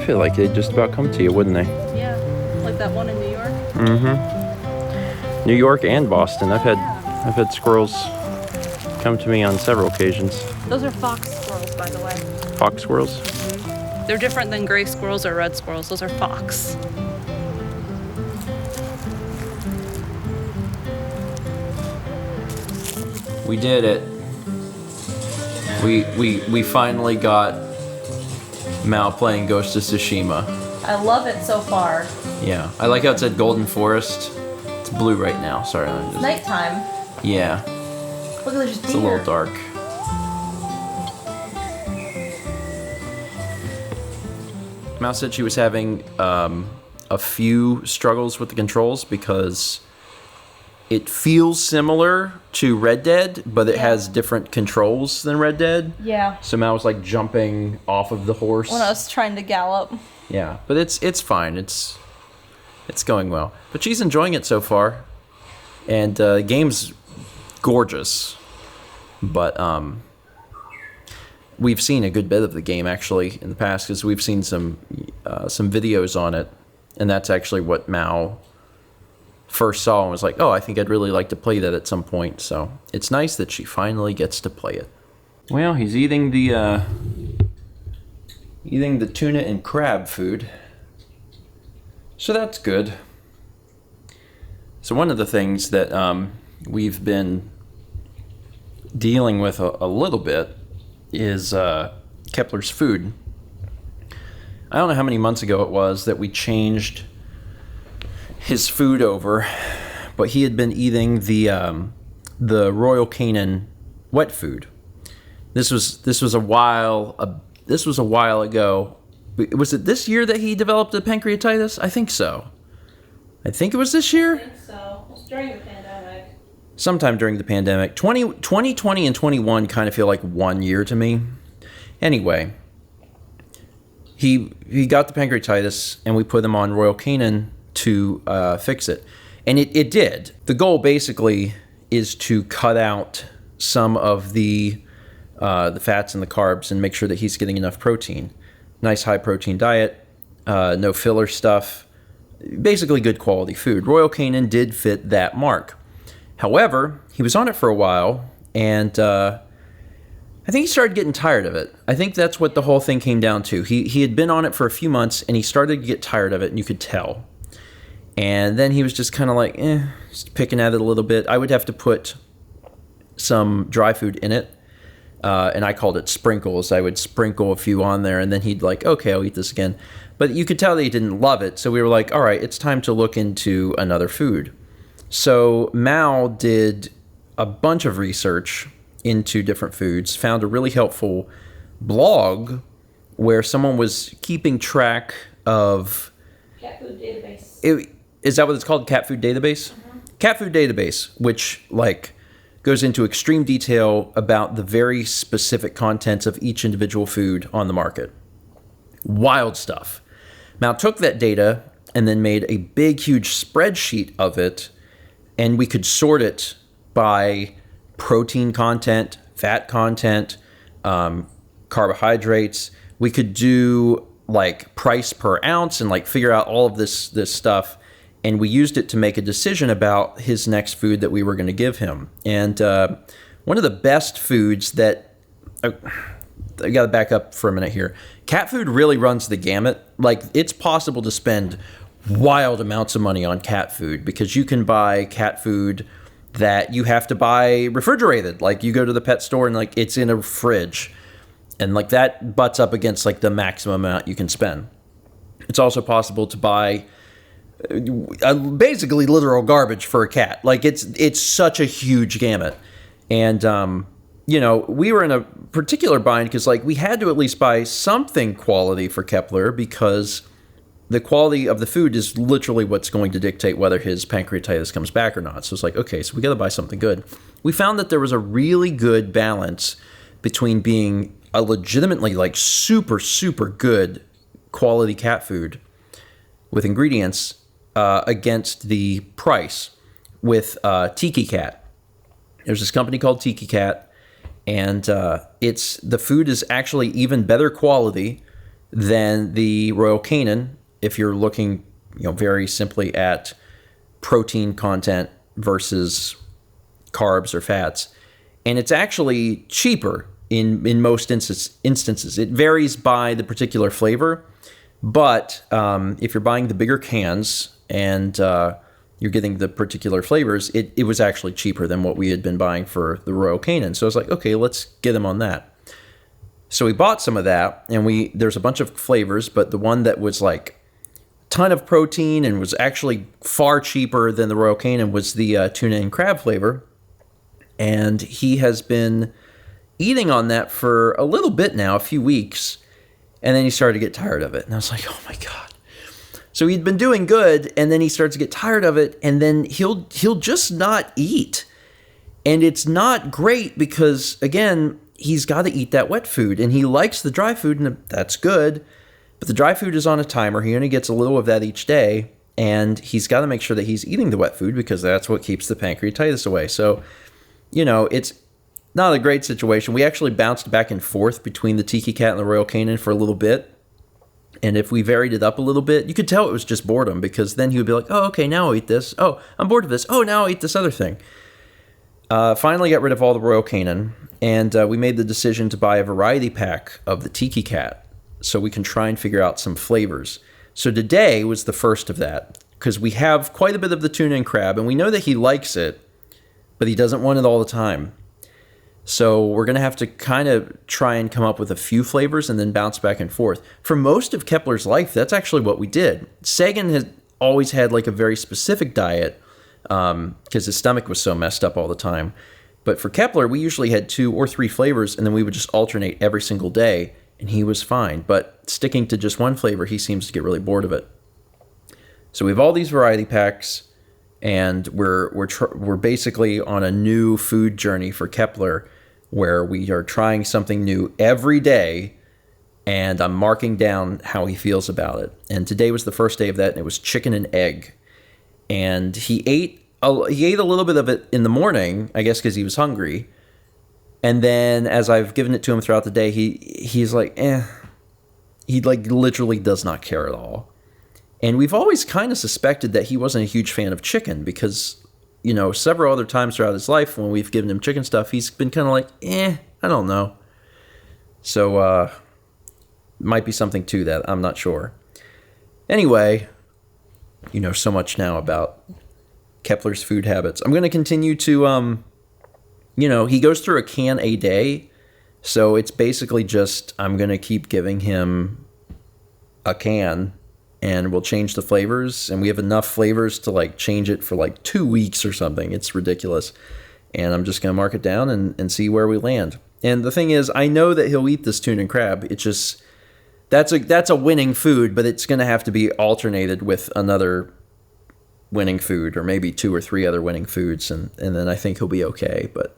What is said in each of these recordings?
feel like they'd just about come to you, wouldn't they? Yeah, like that one in New York. Mm-hmm. New York and Boston. I've had squirrels come to me on several occasions. Those are fox squirrels, by the way. Fox squirrels? Mm-hmm. They're different than gray squirrels or red squirrels. Those are fox. We did it. We finally got Mal playing Ghost of Tsushima. I love it so far. Yeah, I like how it said Golden Forest. It's blue right now. Sorry, It's nighttime. Yeah. Look at this deer. It's a little dark. Mal said she was having a few struggles with the controls because it feels similar to Red Dead, but it has different controls than Red Dead. Yeah. So Mal was like jumping off of the horse. When I was trying to gallop. Yeah, but it's fine. It's going well. But she's enjoying it so far, and the game's gorgeous. But we've seen a good bit of the game actually in the past because we've seen some videos on it, and that's actually what Mao first saw and was like, oh, I think I'd really like to play that at some point. So it's nice that she finally gets to play it. Well, he's eating the tuna and crab food, so that's good. So one of the things that we've been dealing with a little bit is Kepler's food. I don't know how many months ago it was that we changed his food over, but he had been eating the Royal Canin wet food. This was a while ago. Was it this year that he developed the pancreatitis? I think so. I think it was this year. I think so. It was during the pandemic. Sometime during the pandemic. 2020 and 21 kind of feel like 1 year to me. Anyway, he got the pancreatitis, and we put him on Royal Canin to fix it. And it did. The goal basically is to cut out some of the fats and the carbs and make sure that he's getting enough protein. Nice high protein diet, no filler stuff, basically good quality food. Royal Canin did fit that mark. However, he was on it for a while, and I think he started getting tired of it. I think that's what the whole thing came down to. He had been on it for a few months, and he started to get tired of it, and you could tell. And then he was just kind of like, just picking at it a little bit. I would have to put some dry food in it, and I called it sprinkles. I would sprinkle a few on there, and then he'd like, okay, I'll eat this again. But you could tell that he didn't love it, so we were like, all right, it's time to look into another food. So Mao did a bunch of research into different foods, found a really helpful blog where someone was keeping track of... Cat food database. Is that what it's called? Cat food database? Mm-hmm. Cat food database, which like goes into extreme detail about the very specific contents of each individual food on the market. Wild stuff. Now took that data and then made a big, huge spreadsheet of it, and we could sort it by protein content, fat content, carbohydrates. We could do like price per ounce and like figure out all of this stuff. And we used it to make a decision about his next food that we were going to give him. And one of the best foods that... I got to back up for a minute here. Cat food really runs the gamut. Like, it's possible to spend wild amounts of money on cat food because you can buy cat food that you have to buy refrigerated. Like, you go to the pet store and, like, it's in a fridge. And, like, that butts up against, like, the maximum amount you can spend. It's also possible to buy... basically literal garbage for a cat. Like it's such a huge gamut. And we were in a particular bind because like we had to at least buy something quality for Kepler because the quality of the food is literally what's going to dictate whether his pancreatitis comes back or not. So it's like, okay, so we got to buy something good. We found that there was a really good balance between being a legitimately like super, super good quality cat food with ingredients against the price with Tiki Cat. There's this company called Tiki Cat, and the food is actually even better quality than the Royal Canin if you're looking, very simply at protein content versus carbs or fats. And it's actually cheaper in most instances. It varies by the particular flavor, but if you're buying the bigger cans and you're getting the particular flavors, it was actually cheaper than what we had been buying for the Royal Canin. So I was like, okay, let's get them on that. So we bought some of that, and there's a bunch of flavors, but the one that was like a ton of protein and was actually far cheaper than the Royal Canin was the tuna and crab flavor. And he has been eating on that for a little bit now, a few weeks, and then he started to get tired of it. And I was like, oh my God. So he'd been doing good, and then he starts to get tired of it, and then he'll just not eat. And it's not great because, again, he's got to eat that wet food, and he likes the dry food, and that's good. But the dry food is on a timer. He only gets a little of that each day, and he's got to make sure that he's eating the wet food because that's what keeps the pancreatitis away. So, it's not a great situation. We actually bounced back and forth between the Tiki Cat and the Royal Canin for a little bit. And if we varied it up a little bit, you could tell it was just boredom, because then he would be like, oh, okay, now I'll eat this. Oh, I'm bored of this. Oh, now I'll eat this other thing. Finally got rid of all the Royal Canin, and we made the decision to buy a variety pack of the Tiki Cat so we can try and figure out some flavors. So today was the first of that, because we have quite a bit of the tuna and crab, and we know that he likes it, but he doesn't want it all the time. So we're going to have to kind of try and come up with a few flavors and then bounce back and forth. For most of Kepler's life, that's actually what we did. Sagan has always had like a very specific diet, because his stomach was so messed up all the time. But for Kepler, we usually had 2 or 3 flavors, and then we would just alternate every single day, and he was fine. But sticking to just one flavor, he seems to get really bored of it. So we have all these variety packs, and we're basically on a new food journey for Kepler, where we are trying something new every day, and I'm marking down how he feels about it. And today was the first day of that, and it was chicken and egg. And he ate a little bit of it in the morning, I guess because he was hungry. And then as I've given it to him throughout the day, he's like, He like literally does not care at all. And we've always kind of suspected that he wasn't a huge fan of chicken because, several other times throughout his life when we've given him chicken stuff, he's been kind of like, I don't know. So, might be something to that. I'm not sure. Anyway, so much now about Kepler's food habits. I'm going to continue to, he goes through a can a day. So it's basically just, I'm going to keep giving him a can and we'll change the flavors. And we have enough flavors to like change it for like 2 weeks or something. It's ridiculous. And I'm just going to mark it down and see where we land. And the thing is, I know that he'll eat this tuna and crab. It's just, that's a winning food, but it's going to have to be alternated with another winning food, or maybe 2 or 3 other winning foods, and then I think he'll be okay. But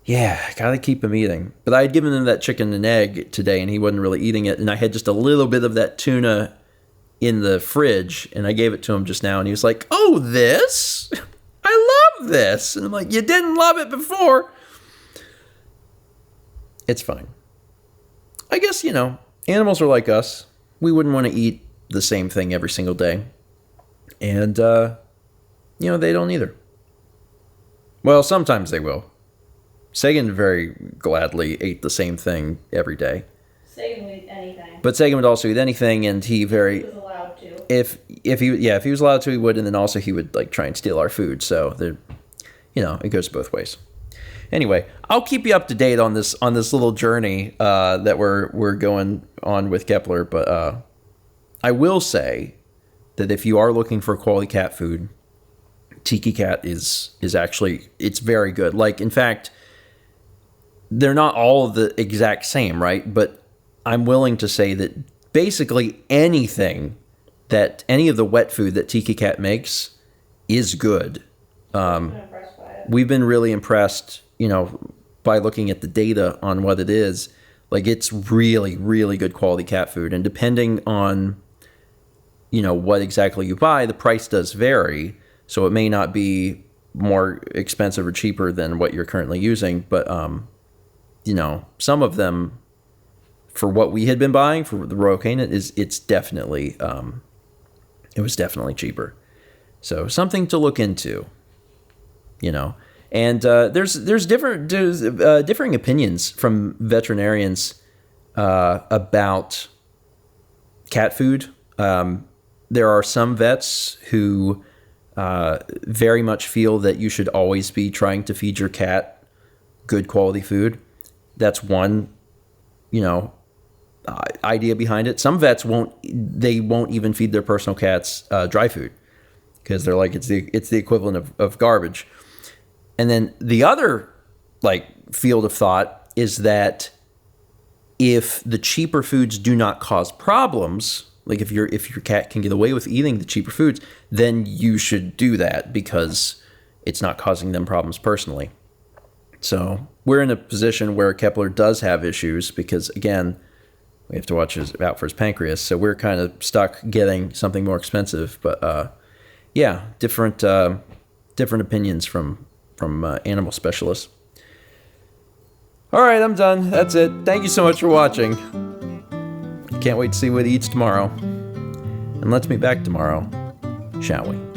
yeah, gotta keep him eating. But I had given him that chicken and egg today, and he wasn't really eating it, and I had just a little bit of that tuna in the fridge, and I gave it to him just now, and he was like, oh, this? I love this. And I'm like, you didn't love it before. It's fine. I guess, animals are like us. We wouldn't want to eat the same thing every single day. And, they don't either. Well, sometimes they will. Sagan very gladly ate the same thing every day. Sagan would eat anything. But Sagan would also eat anything, and he very... He was allowed to. If he was allowed to, he would, and then also he would, try and steal our food. So, it goes both ways. Anyway, I'll keep you up to date on this little journey that we're going on with Kepler. But I will say that if you are looking for quality cat food, Tiki Cat is actually, it's very good. Like, in fact, they're not all the exact same, right? But I'm willing to say that basically anything any of the wet food that Tiki Cat makes is good. I'm impressed by it. We've been really impressed, by looking at the data on what it is. Like, it's really, really good quality cat food. And depending on, what exactly you buy, the price does vary. So it may not be more expensive or cheaper than what you're currently using. But, some of them for what we had been buying for the Royal Canin, it's definitely it was definitely cheaper. So something to look into, you know. And there's differing opinions from veterinarians about cat food. There are some vets who very much feel that you should always be trying to feed your cat good quality food. That's one, you know, idea behind it. Some vets won't even feed their personal cats dry food because they're like it's the equivalent of garbage. And then the other like field of thought is that if the cheaper foods do not cause problems, like if your cat can get away with eating the cheaper foods, then you should do that because it's not causing them problems personally. So we're in a position where Kepler does have issues because, again, we have to watch out for his pancreas. So we're kind of stuck getting something more expensive. But yeah, different opinions from animal specialists. All right, I'm done. That's it. Thank you so much for watching. Can't wait to see what he eats tomorrow. And let's meet back tomorrow, shall we?